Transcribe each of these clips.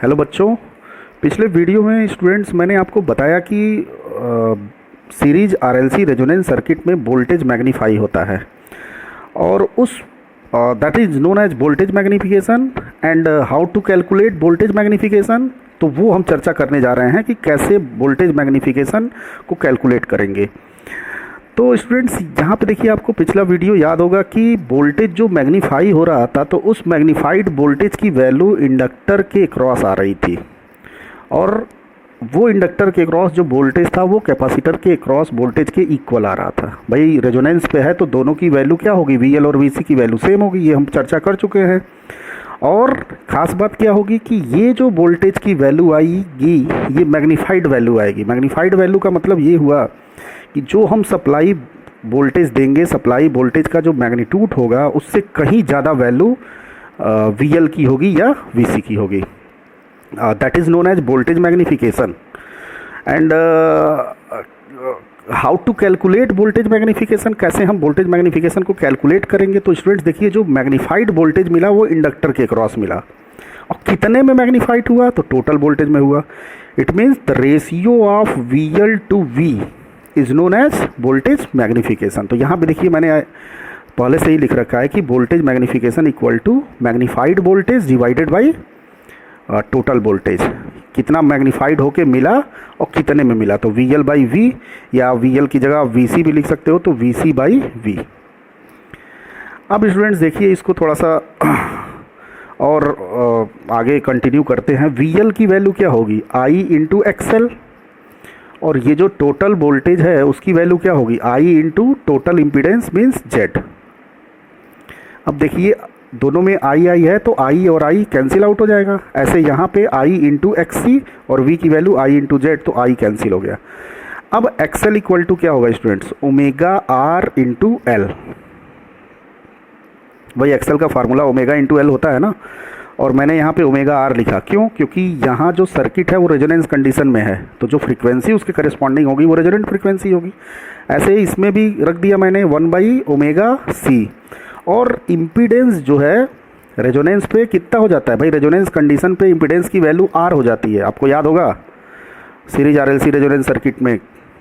Hello बच्चों। पिछले video में स्टूडेंट्स मैंने आपको बताया कि सीरीज आरएलसी रेजोनेंस सर्किट में वोल्टेज मैग्नीफाई होता है और उस that is known as voltage magnification and how to calculate voltage magnification. तो वो हम चर्चा करने जा रहे हैं कि कैसे वोल्टेज मैग्निफिकेशन को कैलकुलेट करेंगे। तो स्टूडेंट्स यहाँ पे देखिए, आपको पिछला वीडियो याद होगा कि वोल्टेज जो मैग्नीफाई हो रहा था तो उस मैग्नीफाइड वोल्टेज की वैल्यू इंडक्टर के क्रॉस आ रही थी और वो इंडक्टर के क्रॉस जो वोल्टेज था वो कैपेसिटर के क्रॉस वोल्टेज के इक्वल आ रहा था। भाई रेजोनेंस पे है तो दोनों की वैल्यू क्या होगी, वीएल और वीसी की वैल्यू सेम होगी, ये हम चर्चा कर चुके हैं। और ख़ास बात क्या होगी कि ये जो वोल्टेज की वैल्यू आएगी ये मैग्नीफाइड वैल्यू आएगी। मैग्नीफाइड वैल्यू का मतलब ये हुआ कि जो हम सप्लाई वोल्टेज देंगे, सप्लाई वोल्टेज का जो मैग्नीट्यूड होगा उससे कहीं ज़्यादा वैल्यू वीएल की होगी या वीसी की होगी। That is known as voltage magnification. And how to calculate voltage magnification, कैसे हम वोल्टेज मैग्निफिकेशन को कैलकुलेट करेंगे। तो स्टूडेंट्स देखिए, जो मैग्नीफाइड वोल्टेज मिला वो इंडक्टर के क्रॉस मिला और कितने में मैग्नीफाइड हुआ तो टोटल वोल्टेज में हुआ। It means the ratio of VL to V is known as voltage magnification. तो यहाँ पे देखिए, मैंने पहले से ही लिख रखा है कि voltage magnification equal to magnified voltage divided by total voltage. कितना मैग्नीफाइड होके मिला और कितने में मिला, तो वी एल बाई वी, या वी एल की जगह आप वी सी भी लिख सकते हो, तो वी सी बाई वी। अब स्टूडेंट्स देखिए, इसको थोड़ा सा और आगे कंटिन्यू करते हैं। वी एल की वैल्यू क्या होगी, आई इंटू एक्सएल, और ये जो टोटल वोल्टेज है उसकी वैल्यू क्या होगी, I into total impedance means Z. अब देखिए दोनों में आई आई है तो आई और आई कैंसिल आउट हो जाएगा। ऐसे यहाँ पे आई इंटू एक्स सी और वी की वैल्यू आई इंटू जेड, तो आई कैंसिल हो गया। अब एक्सएल इक्वल टू क्या होगा students, omega R into L. वही एक्सएल का फार्मूला ओमेगा इंटू एल होता है ना, और मैंने यहाँ पे ओमेगा आर लिखा क्यों, क्योंकि यहाँ जो सर्किट है वो रेजोनेंस कंडीशन में है, तो जो फ्रीक्वेंसी उसके करेस्पॉन्डिंग होगी वो रेजोनेंट फ्रीक्वेंसी होगी। ऐसे ही इसमें भी रख दिया मैंने 1/ओमेगा सी। और इम्पीडेंस जो है रेजोनेंस पे कितना हो जाता है, भाई रेजोनेंस कंडीशन पे इम्पीडेंस की वैल्यू आर हो जाती है। आपको याद होगा सीरीज आरएलसी रेजोनेंस सर्किट में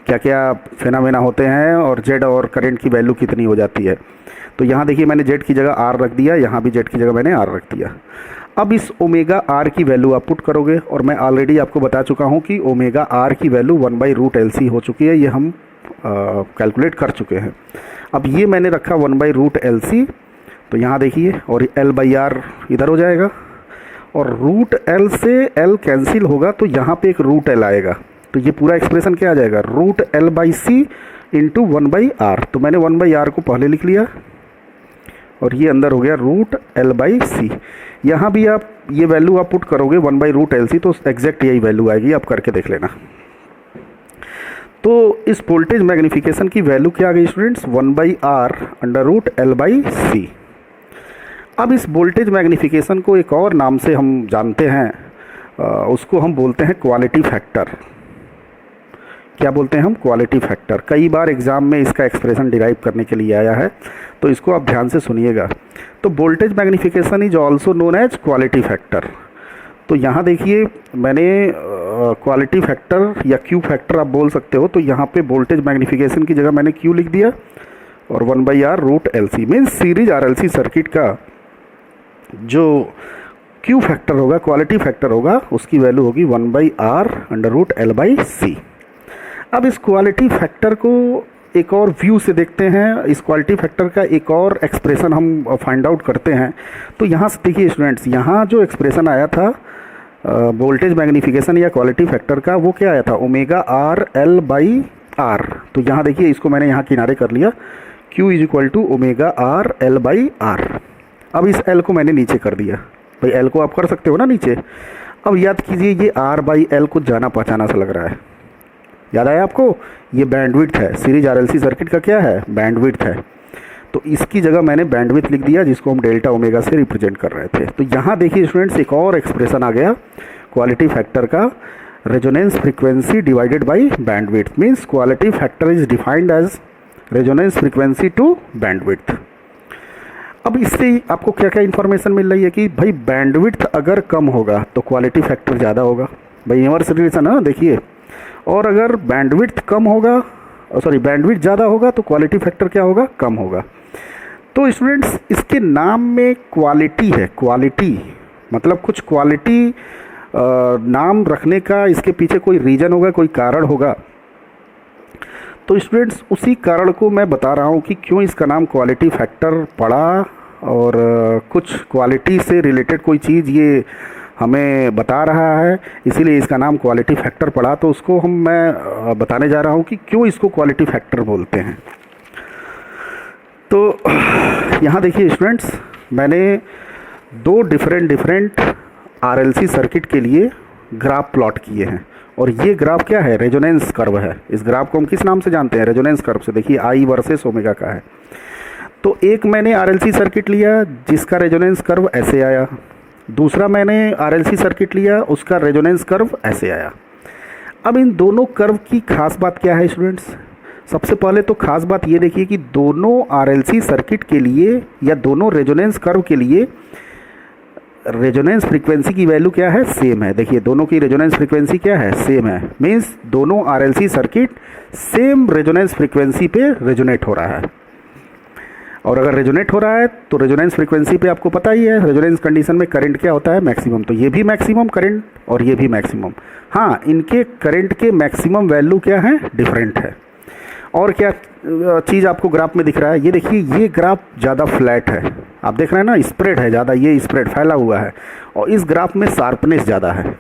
क्या क्या फेनामेना होते हैं और जेड और करंट की वैल्यू कितनी हो जाती है। तो यहाँ देखिए, मैंने जेड की जगह आर रख दिया, यहाँ भी जेड की जगह मैंने आर रख दिया। अब इस ओमेगा आर की वैल्यू आप पुट करोगे, और मैं ऑलरेडी आपको बता चुका हूँ कि ओमेगा आर की वैल्यू 1/√LC हो चुकी है, ये हम कैलकुलेट कर चुके हैं। अब ये मैंने रखा 1/√LC, तो यहाँ देखिए, और L/R इधर हो जाएगा, और √L से L कैंसिल होगा तो यहाँ पे एक √L आएगा, तो ये पूरा एक्सप्रेशन क्या आ जाएगा, √L/C इंटू 1/R। तो मैंने 1/R को पहले लिख लिया और ये अंदर हो गया √L/C। यहाँ भी आप ये वैल्यू आप पुट करोगे 1/√LC तो एग्जैक्ट यही वैल्यू आएगी, आप करके देख लेना। तो इस वोल्टेज मैग्निफिकेशन की वैल्यू क्या आ गई स्टूडेंट्स, 1/R √L/C। अब इस वोल्टेज मैग्निफिकेशन को एक और नाम से हम जानते हैं, उसको हम बोलते हैं क्वालिटी फैक्टर। क्या बोलते हैं हम, क्वालिटी फैक्टर। कई बार एग्जाम में इसका एक्सप्रेशन डिराइव करने के लिए आया है, तो इसको आप ध्यान से सुनिएगा। तो voltage magnification is also known as quality factor. तो यहाँ देखिए, मैंने क्वालिटी फैक्टर या क्यू फैक्टर आप बोल सकते हो, तो यहाँ पे वोल्टेज मैग्निफिकेशन की जगह मैंने क्यू लिख दिया और 1/R√LC means series RLC circuit का जो क्यू फैक्टर होगा, क्वालिटी फैक्टर होगा, उसकी वैल्यू होगी 1/R√L/C। अब इस क्वालिटी फैक्टर को एक और व्यू से देखते हैं, इस क्वालिटी फैक्टर का एक और एक्सप्रेशन हम फाइंड आउट करते हैं। तो यहाँ से देखिए स्टूडेंट्स, यहाँ जो एक्सप्रेशन आया था वोल्टेज मैग्निफिकेशन या क्वालिटी फैक्टर का, वो क्या आया था, ओमेगा आर L/R। तो यहाँ देखिए, इसको मैंने यहाँ किनारे कर लिया, Q is equal to omega R L/R। अब इस L को मैंने नीचे कर दिया, भाई L को आप कर सकते हो ना नीचे। अब याद कीजिए, ये R/L कुछ जाना पहचाना सा लग रहा है, याद आया आपको, ये बैंडविड्थ है। सीरीज आरएलसी सर्किट का क्या है, बैंडविड्थ है। तो इसकी जगह मैंने बैंडविड्थ लिख दिया, जिसको हम डेल्टा ओमेगा से रिप्रेजेंट कर रहे थे। तो यहाँ देखिए स्टूडेंट्स, एक और एक्सप्रेशन आ गया क्वालिटी फैक्टर का, resonance frequency divided by bandwidth means quality factor is defined as resonance frequency to bandwidth. अब इससे आपको क्या क्या इन्फॉर्मेशन मिल रही है कि भाई बैंडविड्थ अगर कम होगा तो क्वालिटी फैक्टर ज़्यादा होगा, भाई इनवर्स रिलेशन है ना, देखिए। और अगर बैंडविड्थ कम होगा, सॉरी बैंडविड्थ ज़्यादा होगा तो क्वालिटी फैक्टर क्या होगा, कम होगा। तो स्टूडेंट्स इसके नाम में क्वालिटी है, क्वालिटी मतलब कुछ क्वालिटी नाम रखने का इसके पीछे कोई रीज़न होगा, कोई कारण होगा। तो स्टूडेंट्स उसी कारण को मैं बता रहा हूँ कि क्यों इसका नाम क्वालिटी फैक्टर पड़ा, और कुछ क्वालिटी से रिलेटेड कोई चीज़ ये हमें बता रहा है, इसीलिए इसका नाम क्वालिटी फैक्टर पड़ा। तो उसको मैं बताने जा रहा हूँ कि क्यों इसको क्वालिटी फैक्टर बोलते हैं। तो यहाँ देखिए स्टूडेंट्स, मैंने दो डिफरेंट आरएलसी सर्किट के लिए ग्राफ प्लॉट किए हैं, और ये ग्राफ क्या है, रेजोनेंस कर्व है। इस ग्राफ को हम किस नाम से जानते हैं, रेजोनेंस कर्व से। देखिए आई वर्सेस ओमेगा का है। तो एक मैंने आरएलसी सर्किट लिया जिसका रेजोनेंस कर्व ऐसे आया, दूसरा मैंने आरएलसी सर्किट लिया उसका रेजोनेंस कर्व ऐसे आया। अब इन दोनों कर्व की खास बात क्या है स्टूडेंट्स, सबसे पहले तो खास बात ये देखिए कि दोनों आरएलसी सर्किट के लिए या दोनों रेजोनेंस कर्व के लिए रेजोनेंस फ्रीक्वेंसी की वैल्यू क्या है, सेम है। देखिए दोनों की रेजोनेंस फ्रीक्वेंसी क्या है, सेम है। मींस दोनों RLC circuit same resonance frequency पे रेजोनेट हो रहा है। और अगर रेजोनेट हो रहा है तो रेजोनेंस फ्रीक्वेंसी पे आपको पता ही है रेजोनेंस कंडीशन में करंट क्या होता है, मैक्सिमम। तो ये भी मैक्सिमम करंट और ये भी मैक्सिमम। हाँ, इनके करंट के मैक्सिमम वैल्यू क्या है, डिफरेंट है। और क्या चीज़ आपको ग्राफ में दिख रहा है, ये देखिए ये ग्राफ ज़्यादा फ्लैट है, आप देख रहे हैं ना, स्प्रेड है ज़्यादा, ये स्प्रेड फैला हुआ है, और इस ग्राफ में शार्पनेस ज़्यादा है।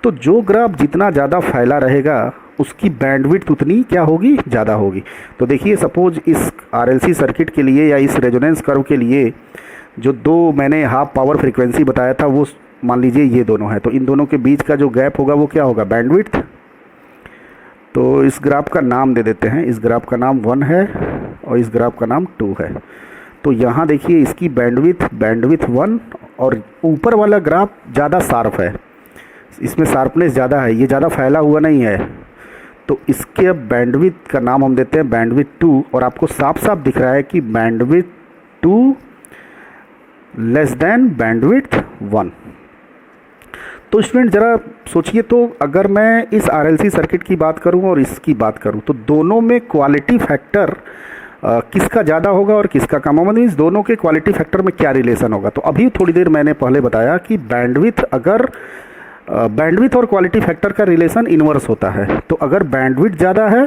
तो जो ग्राफ जितना ज़्यादा फैला रहेगा उसकी बैंडविड्थ उतनी क्या होगी, ज़्यादा होगी। तो देखिए सपोज इस आरएलसी सर्किट के लिए या इस रेजोनेंस कर्व के लिए जो दो मैंने हाफ पावर फ्रीक्वेंसी बताया था वो मान लीजिए ये दोनों है, तो इन दोनों के बीच का जो गैप होगा वो क्या होगा, बैंडविड्थ। तो इस ग्राफ का नाम दे देते हैं, इस ग्राफ का नाम 1 है और इस ग्राफ का नाम 2 है। तो यहाँ देखिए इसकी बैंडविड्थ 1, और ऊपर वाला ग्राफ ज़्यादा शार्प है, इसमें शार्पनेस ज़्यादा है, ये ज़्यादा फैला हुआ नहीं है। तो इसके बैंडविड्थ का नाम हम देते हैं बैंडविड्थ 2, और आपको साफ साफ दिख रहा है कि बैंडविड्थ 2 लेस देन बैंडविड्थ 1। तो स्टूडेंट ज़रा सोचिए, तो अगर मैं इस आरएलसी सर्किट की बात करूं और इसकी बात करूं तो दोनों में क्वालिटी फैक्टर किसका ज़्यादा होगा और किसका कम होगा, मीन्स दोनों के क्वालिटी फैक्टर में क्या रिलेशन होगा। तो अभी थोड़ी देर मैंने पहले बताया कि बैंडविड्थ और क्वालिटी फैक्टर का रिलेशन इनवर्स होता है। तो अगर बैंडविड्थ ज़्यादा है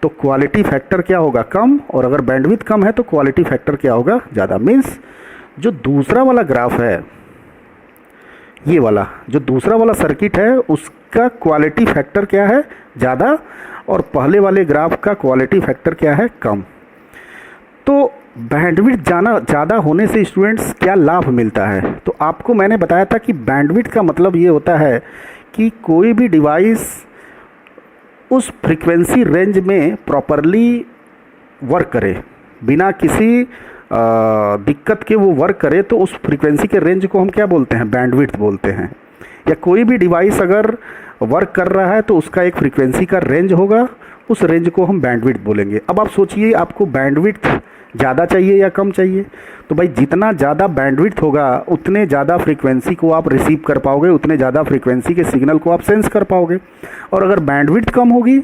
तो क्वालिटी फैक्टर क्या होगा, कम, और अगर बैंडविड्थ कम है तो क्वालिटी फैक्टर क्या होगा, ज़्यादा। मीन्स जो दूसरा वाला ग्राफ है, ये वाला जो दूसरा वाला सर्किट है उसका क्वालिटी फैक्टर क्या है, ज़्यादा, और पहले वाले ग्राफ का क्वालिटी फैक्टर क्या है, कम। तो बैंडविड्थ ज़्यादा होने से स्टूडेंट्स क्या लाभ मिलता है, तो आपको मैंने बताया था कि बैंडविड्थ का मतलब ये होता है कि कोई भी डिवाइस उस फ्रीक्वेंसी रेंज में प्रॉपरली वर्क करे, बिना किसी दिक्कत के वो वर्क करे, तो उस फ्रीक्वेंसी के रेंज को हम क्या बोलते हैं, बैंडविड्थ बोलते हैं। या कोई भी डिवाइस अगर वर्क कर रहा है तो उसका एक फ्रीक्वेंसी का रेंज होगा, उस रेंज को हम बैंडविड्थ बोलेंगे। अब आप सोचिए आपको बैंडविड्थ ज़्यादा चाहिए या कम चाहिए, तो भाई जितना ज़्यादा बैंडविड्थ होगा उतने ज़्यादा फ्रीक्वेंसी को आप रिसीव कर पाओगे, उतने ज़्यादा फ्रीक्वेंसी के सिग्नल को आप सेंस कर पाओगे। और अगर बैंडविड्थ कम होगी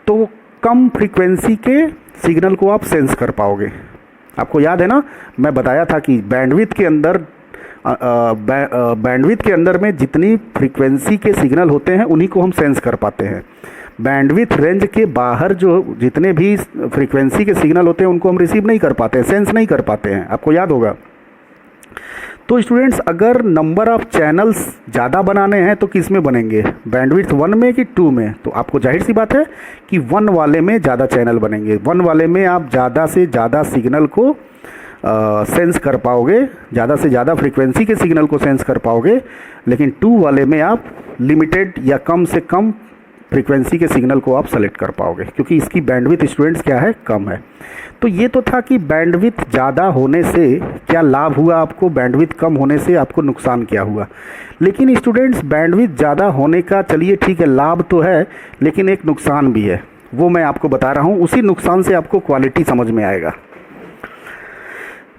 तो कम फ्रीक्वेंसी के सिग्नल को आप सेंस कर पाओगे। आपको याद है ना, मैं बताया था कि बैंडविड्थ के अंदर में जितनी फ्रीक्वेंसी के सिग्नल होते हैं उन्हीं को हम सेंस कर पाते हैं। बैंडविड्थ रेंज के बाहर जो जितने भी फ्रीक्वेंसी के सिग्नल होते हैं उनको हम रिसीव नहीं कर पाते हैं, सेंस नहीं कर पाते हैं, आपको याद होगा। तो स्टूडेंट्स अगर नंबर ऑफ चैनल्स ज़्यादा बनाने हैं तो किस में बनेंगे, बैंडविड्थ 1 में कि 2 में। तो आपको जाहिर सी बात है कि 1 वाले में ज़्यादा चैनल बनेंगे, 1 वाले में आप ज़्यादा से ज़्यादा सिग्नल को सेंस कर पाओगे, ज़्यादा से ज़्यादा फ्रीक्वेंसी के सिग्नल को सेंस कर पाओगे। लेकिन 2 वाले में आप लिमिटेड या कम से कम फ्रीक्वेंसी के सिग्नल को आप सेलेक्ट कर पाओगे, क्योंकि इसकी बैंडविड्थ स्टूडेंट्स क्या है, कम है। तो ये तो था कि बैंडविड्थ ज़्यादा होने से क्या लाभ हुआ आपको, बैंडविड्थ कम होने से आपको नुकसान क्या हुआ। लेकिन स्टूडेंट्स बैंडविड्थ ज़्यादा होने का चलिए ठीक है लाभ तो है, लेकिन एक नुकसान भी है, वो मैं आपको बता रहा हूँ। उसी नुकसान से आपको क्वालिटी समझ में आएगा।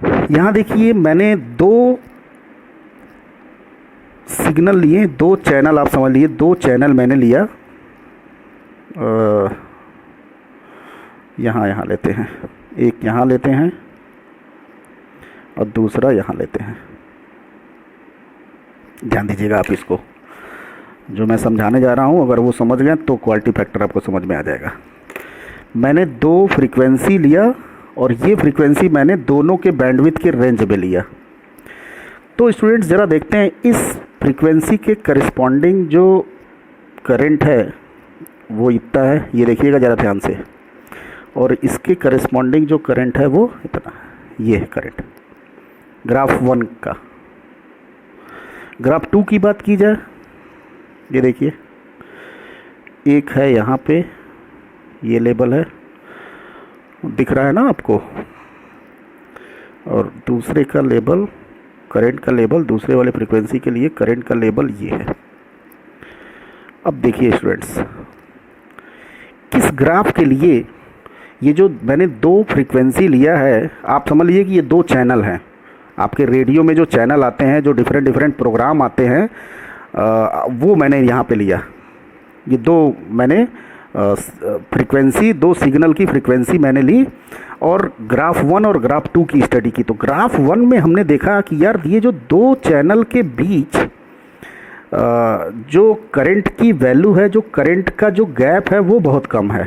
यहाँ देखिए मैंने दो सिग्नल लिए, दो चैनल, आप समझ लीजिए दो चैनल मैंने लिया। यहाँ लेते हैं, एक यहाँ लेते हैं और दूसरा यहाँ लेते हैं। ध्यान दीजिएगा आप इसको, जो मैं समझाने जा रहा हूँ अगर वो समझ गए तो क्वालिटी फैक्टर आपको समझ में आ जाएगा। मैंने दो फ्रीक्वेंसी लिया और ये फ्रीक्वेंसी मैंने दोनों के बैंडविड्थ के रेंज में लिया। तो स्टूडेंट्स ज़रा देखते हैं इस फ्रीक्वेंसी के करस्पॉन्डिंग जो करंट है वो इतना है, ये देखिएगा ज़रा ध्यान से, और इसके करस्पॉन्डिंग जो करंट है वो इतना, ये है करंट ग्राफ 1 का। ग्राफ 2 की बात की जाए, ये देखिए एक है यहाँ पे, ये लेबल है, दिख रहा है ना आपको, और दूसरे का लेबल, करंट का लेबल दूसरे वाले फ्रीक्वेंसी के लिए करंट का लेबल ये है। अब देखिए स्टूडेंट्स, किस ग्राफ के लिए ये जो मैंने दो फ्रीक्वेंसी लिया है, आप समझ लीजिए कि ये दो चैनल हैं। आपके रेडियो में जो चैनल आते हैं, जो डिफरेंट प्रोग्राम आते हैं, वो मैंने यहाँ पे लिया। ये दो मैंने फ्रीक्वेंसी, दो सिग्नल की फ्रीक्वेंसी मैंने ली और ग्राफ 1 और ग्राफ 2 की स्टडी की। तो ग्राफ 1 में हमने देखा कि यार ये जो दो चैनल के बीच जो करंट की वैल्यू है, जो करंट का जो गैप है वो बहुत कम है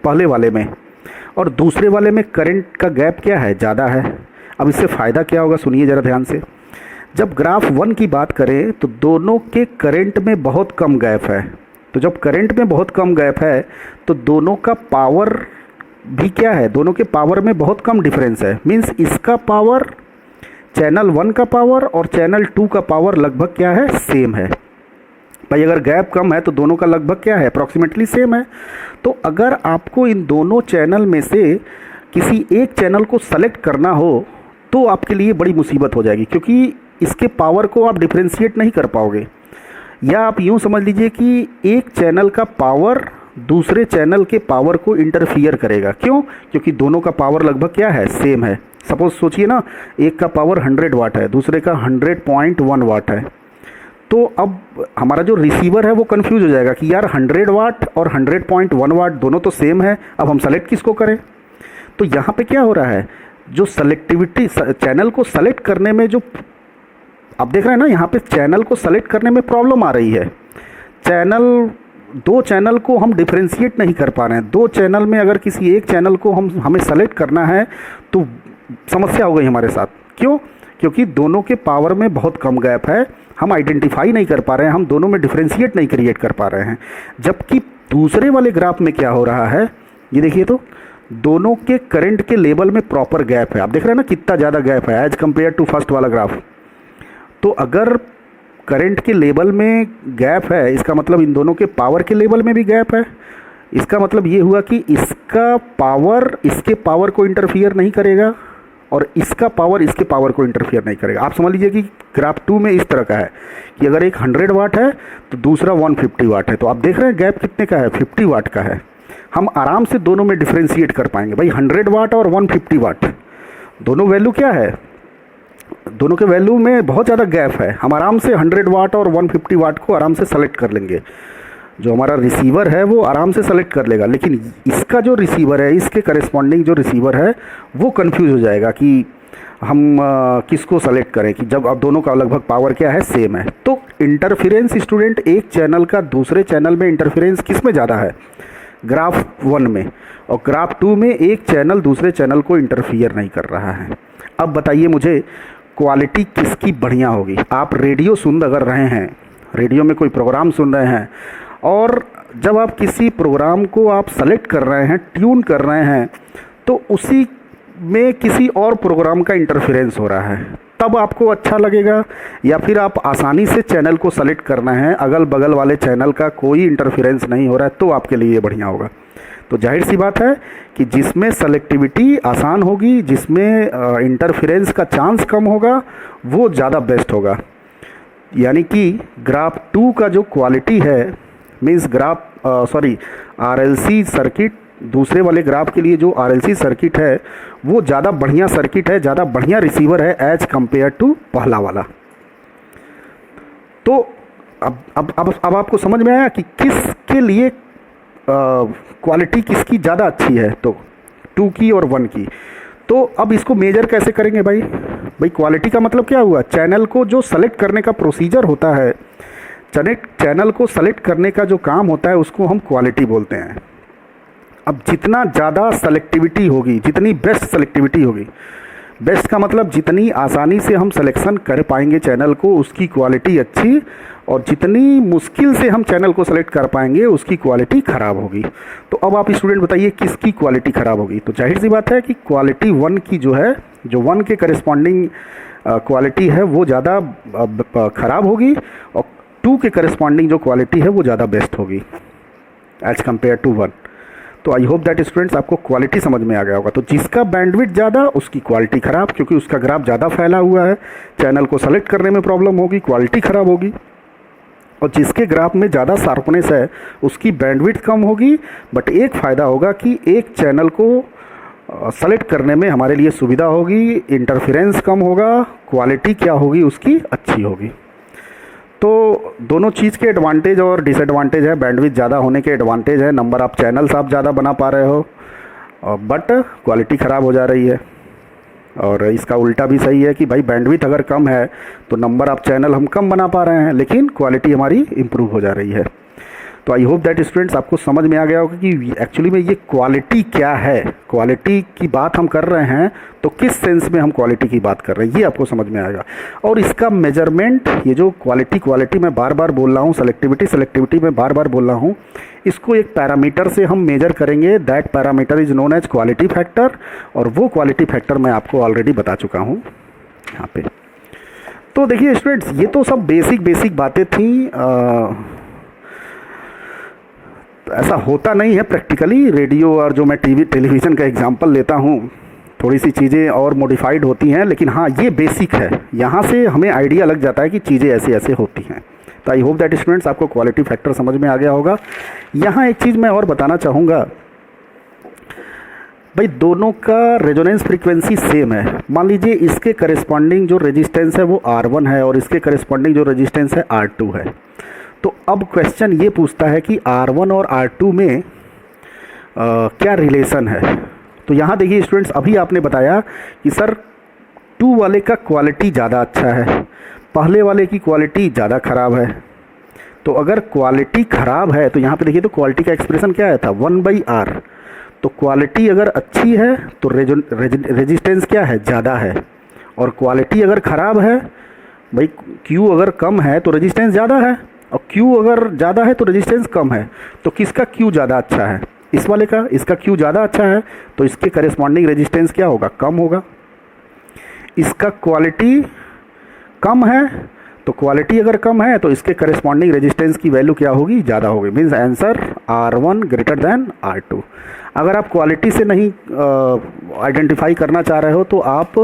पहले वाले में, और दूसरे वाले में करंट का गैप क्या है, ज़्यादा है। अब इससे फ़ायदा क्या होगा सुनिए ज़रा ध्यान से। जब ग्राफ 1 की बात करें तो दोनों के करंट में बहुत कम गैप है। तो जब करंट में बहुत कम गैप है तो दोनों का पावर भी क्या है, दोनों के पावर में बहुत कम डिफरेंस है। मीन्स इसका पावर, चैनल 1 का पावर और चैनल 2 का पावर लगभग क्या है, सेम है। भाई अगर गैप कम है तो दोनों का लगभग क्या है, अप्रॉक्सीमेटली सेम है। तो अगर आपको इन दोनों चैनल में से किसी एक चैनल को सेलेक्ट करना हो तो आपके लिए बड़ी मुसीबत हो जाएगी, क्योंकि इसके पावर को आप डिफ्रेंशिएट नहीं कर पाओगे। या आप यूँ समझ लीजिए कि एक चैनल का पावर दूसरे चैनल के पावर को इंटरफियर करेगा। क्यों? क्योंकि दोनों का पावर लगभग क्या है, सेम है। सपोज सोचिए ना, एक का पावर 100 वाट है, दूसरे का 100.1 वाट है। तो अब हमारा जो रिसीवर है वो कंफ्यूज हो जाएगा कि यार 100 वाट और 100.1 वाट दोनों तो सेम है, अब हम सेलेक्ट किसको करें। तो यहाँ पे क्या हो रहा है, जो सेलेक्टिविटी, चैनल को सेलेक्ट करने में जो आप देख रहे हैं ना, यहाँ पे चैनल को सेलेक्ट करने में प्रॉब्लम आ रही है। दो चैनल को हम डिफ्रेंशिएट नहीं कर पा रहे हैं। दो चैनल में अगर किसी एक चैनल को हमें सेलेक्ट करना है तो समस्या हो गई हमारे साथ। क्यों? क्योंकि दोनों के पावर में बहुत कम गैप है, हम आइडेंटिफाई नहीं कर पा रहे हैं, हम दोनों में डिफ्रेंशिएट नहीं क्रिएट कर पा रहे हैं। जबकि दूसरे वाले ग्राफ में क्या हो रहा है, ये देखिए, तो दोनों के करंट के लेवल में प्रॉपर गैप है। आप देख रहे हैं ना कितना ज़्यादा गैप है एज कम्पेयर टू फर्स्ट वाला ग्राफ। तो अगर करंट के लेवल में गैप है, इसका मतलब इन दोनों के पावर के लेवल में भी गैप है। इसका मतलब ये हुआ कि इसका पावर इसके पावर को इंटरफियर नहीं करेगा और इसका पावर इसके पावर को इंटरफियर नहीं करेगा। आप समझ लीजिए कि ग्राफ 2 में इस तरह का है कि अगर एक 100 वाट है तो दूसरा 150 वाट है। तो आप देख रहे हैं गैप कितने का है, 50 वाट का है। हम आराम से दोनों में डिफ्रेंशिएट कर पाएंगे। भाई 100 वाट और 150 वाट दोनों वैल्यू क्या है, दोनों के वैल्यू में बहुत ज़्यादा गैप है। हम आराम से 100 वाट और 150 वाट को आराम से सेलेक्ट कर लेंगे। जो हमारा रिसीवर है वो आराम से सेलेक्ट कर लेगा, लेकिन इसका जो रिसीवर है, इसके करस्पॉन्डिंग जो रिसीवर है वो कंफ्यूज हो जाएगा कि हम किसको सेलेक्ट करें, कि जब अब दोनों का लगभग पावर क्या है, सेम है। तो इंटरफेरेंस स्टूडेंट, एक चैनल का दूसरे चैनल में इंटरफेरेंस किस में ज़्यादा है, ग्राफ 1 में, और ग्राफ 2 में एक चैनल दूसरे चैनल को इंटरफियर नहीं कर रहा है। अब बताइए मुझे क्वालिटी किसकी बढ़िया होगी। आप रेडियो सुन अगर रहे हैं, रेडियो में कोई प्रोग्राम सुन रहे हैं, और जब आप किसी प्रोग्राम को आप सेलेक्ट कर रहे हैं, ट्यून कर रहे हैं, तो उसी में किसी और प्रोग्राम का इंटरफेरेंस हो रहा है, तब आपको अच्छा लगेगा। या फिर आप आसानी से चैनल को सेलेक्ट करना है, अगल बगल वाले चैनल का कोई इंटरफेरेंस नहीं हो रहा है, तो आपके लिए बढ़िया होगा। तो जाहिर सी बात है कि जिसमें सेलेक्टिविटी आसान होगी, जिसमें इंटरफेरेंस का चांस कम होगा, वो ज़्यादा बेस्ट होगा। यानी कि ग्राफ 2 का जो क्वालिटी है, मीन्स RLC सर्किट दूसरे वाले ग्राफ के लिए जो RLC सर्किट है वो ज़्यादा बढ़िया सर्किट है, ज़्यादा बढ़िया रिसीवर है एज कंपेयर टू पहला वाला। तो अब आपको समझ में आया कि किसके लिए क्वालिटी किसकी ज़्यादा अच्छी है, तो 2 की और 1 की। तो अब इसको मेजर कैसे करेंगे भाई? क्वालिटी का मतलब क्या हुआ? चैनल को जो सेलेक्ट करने का प्रोसीजर होता है, चैनल को सेलेक्ट करने का जो काम होता है उसको हम क्वालिटी बोलते हैं। अब जितना ज़्यादा सेलेक्टिविटी होगी, जितनी बेस्ट सेलेक्टिविटी होगी, बेस्ट का मतलब जितनी आसानी से हम सिलेक्शन कर पाएंगे चैनल को, उसकी क्वालिटी अच्छी, और जितनी मुश्किल से हम चैनल को सेलेक्ट कर पाएंगे उसकी क्वालिटी ख़राब होगी। तो अब आप स्टूडेंट बताइए किसकी क्वालिटी ख़राब होगी? तो जाहिर सी बात है कि क्वालिटी 1 की जो है, जो 1 के करस्पॉन्डिंग क्वालिटी है वो ज़्यादा ख़राब होगी, और 2 के करस्पॉन्डिंग जो क्वालिटी है वो ज़्यादा बेस्ट होगी एज कम्पेयर टू 1। तो आई होप दैट स्टूडेंट्स आपको क्वालिटी समझ में आ गया होगा। तो जिसका बैंडविड्थ ज़्यादा उसकी क्वालिटी ख़राब, क्योंकि उसका ग्राफ ज़्यादा फैला हुआ है, चैनल को सेलेक्ट करने में प्रॉब्लम होगी, क्वालिटी ख़राब होगी। और जिसके ग्राफ में ज़्यादा शार्पनेस है उसकी बैंडविड्थ कम होगी, बट एक फ़ायदा होगा कि एक चैनल को सेलेक्ट करने में हमारे लिए सुविधा होगी, इंटरफेरेंस कम होगा, क्वालिटी क्या होगी उसकी अच्छी होगी। तो दोनों चीज़ के एडवांटेज और डिसएडवांटेज है। बैंडविड्थ ज़्यादा होने के एडवांटेज है, नंबर ऑफ चैनल्स आप ज़्यादा बना पा रहे हो, बट क्वालिटी ख़राब हो जा रही है। और इसका उल्टा भी सही है कि भाई बैंडविड्थ अगर कम है तो नंबर ऑफ चैनल हम कम बना पा रहे हैं, लेकिन क्वालिटी हमारी इम्प्रूव हो जा रही है। तो आई होप दैट स्टूडेंट्स आपको समझ में आ गया होगा कि एक्चुअली में ये क्वालिटी क्या है। क्वालिटी की बात हम कर रहे हैं तो किस सेंस में हम क्वालिटी की बात कर रहे हैं ये आपको समझ में आएगा। और इसका मेजरमेंट, ये जो क्वालिटी मैं बार बार बोल रहा हूँ, सेलेक्टिविटी मैं बार बार बोल रहा हूँ, इसको एक पैरामीटर से हम मेजर करेंगे। That parameter is known as quality factor, और वो क्वालिटी फैक्टर मैं आपको ऑलरेडी बता चुका हूँ यहाँ पे। तो देखिए स्टूडेंट्स, ये तो सब बेसिक बातें थी। ऐसा होता नहीं है प्रैक्टिकली। रेडियो और जो मैं टेलीविज़न का एग्जांपल लेता हूँ, थोड़ी सी चीज़ें और मॉडिफाइड होती हैं, लेकिन हाँ ये बेसिक है। यहाँ से हमें आइडिया लग जाता है कि चीज़ें ऐसे होती हैं। तो आई होप दैट स्टूडेंट्स आपको क्वालिटी फैक्टर समझ में आ गया होगा। यहाँ एक चीज़ मैं और बताना चाहूँगा, भाई दोनों का रेजोनेंस फ्रीक्वेंसी सेम है। मान लीजिए इसके करस्पॉन्डिंग जो रेजिस्टेंस है वो R1 है और इसके करस्पॉन्डिंग जो रेजिस्टेंस है R2 है। तो अब क्वेश्चन ये पूछता है कि R1 और R2 में क्या रिलेशन है। तो यहाँ देखिए स्टूडेंट्स, अभी आपने बताया कि सर 2 वाले का क्वालिटी ज़्यादा अच्छा है, पहले वाले की क्वालिटी ज़्यादा ख़राब है। तो अगर क्वालिटी ख़राब है तो यहाँ पे देखिए, तो क्वालिटी का एक्सप्रेशन क्या आया था, 1/R। तो क्वालिटी अगर अच्छी है तो रेजिस्टेंस क्या है, ज़्यादा है। और क्वालिटी अगर ख़राब है, भाई Q अगर कम है तो रेजिस्टेंस ज़्यादा है, और Q अगर ज़्यादा है तो रेजिस्टेंस कम है। तो किसका Q ज़्यादा अच्छा है? इस वाले का। इसका Q ज़्यादा अच्छा है तो इसके करेस्पॉन्डिंग रेजिस्टेंस क्या होगा, कम होगा। इसका क्वालिटी कम है, तो क्वालिटी अगर कम है तो इसके करेस्पॉन्डिंग रेजिस्टेंस की वैल्यू क्या होगी, ज़्यादा होगी। Means answer R1 greater than R2। अगर आप क्वालिटी से नहीं आइडेंटिफाई करना चाह रहे हो तो आप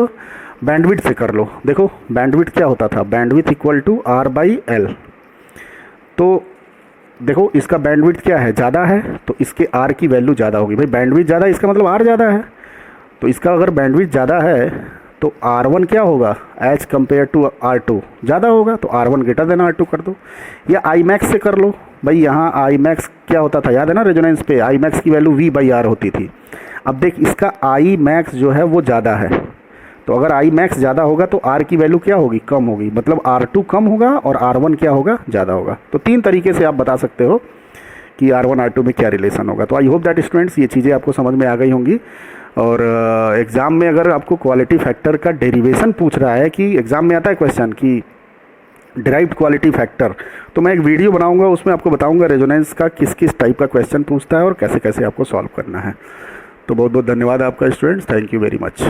बैंडविड्थ से कर लो। देखो बैंडविड्थ क्या होता था, बैंडविड्थ इक्वल टू R/L। तो देखो इसका बैंडविड्थ क्या है, ज़्यादा है, तो इसके R की वैल्यू ज़्यादा होगी। भाई बैंडविड्थ ज़्यादा, इसका मतलब R ज़्यादा है। तो इसका अगर बैंडविड्थ ज़्यादा है तो R1 क्या होगा, एज कम्पेयर टू R2 ज़्यादा होगा। तो R1 ग्रेटर देन R2 कर दो, या Imax से कर लो। भाई यहाँ Imax क्या होता था, याद है ना, रेजोनेंस पे Imax की वैल्यू V/R होती थी। अब देख इसका Imax जो है वो ज़्यादा है, तो अगर Imax ज़्यादा होगा तो R की वैल्यू क्या होगी, कम होगी। मतलब R2 कम होगा और R1 क्या होगा, ज़्यादा होगा। तो 3 तरीके से आप बता सकते हो कि R1 R2 में क्या रिलेशन होगा। तो आई होप दैट स्टूडेंट्स ये चीज़ें आपको समझ में आ गई होंगी। और एग्ज़ाम में अगर आपको क्वालिटी फैक्टर का डेरिवेशन पूछ रहा है, कि एग्ज़ाम में आता है क्वेश्चन कि डिराइव्ड क्वालिटी फैक्टर, तो मैं एक वीडियो बनाऊंगा, उसमें आपको बताऊंगा रेजोनेंस का किस किस टाइप का क्वेश्चन पूछता है और कैसे कैसे आपको सॉल्व करना है। तो बहुत बहुत धन्यवाद आपका students, thank you very much.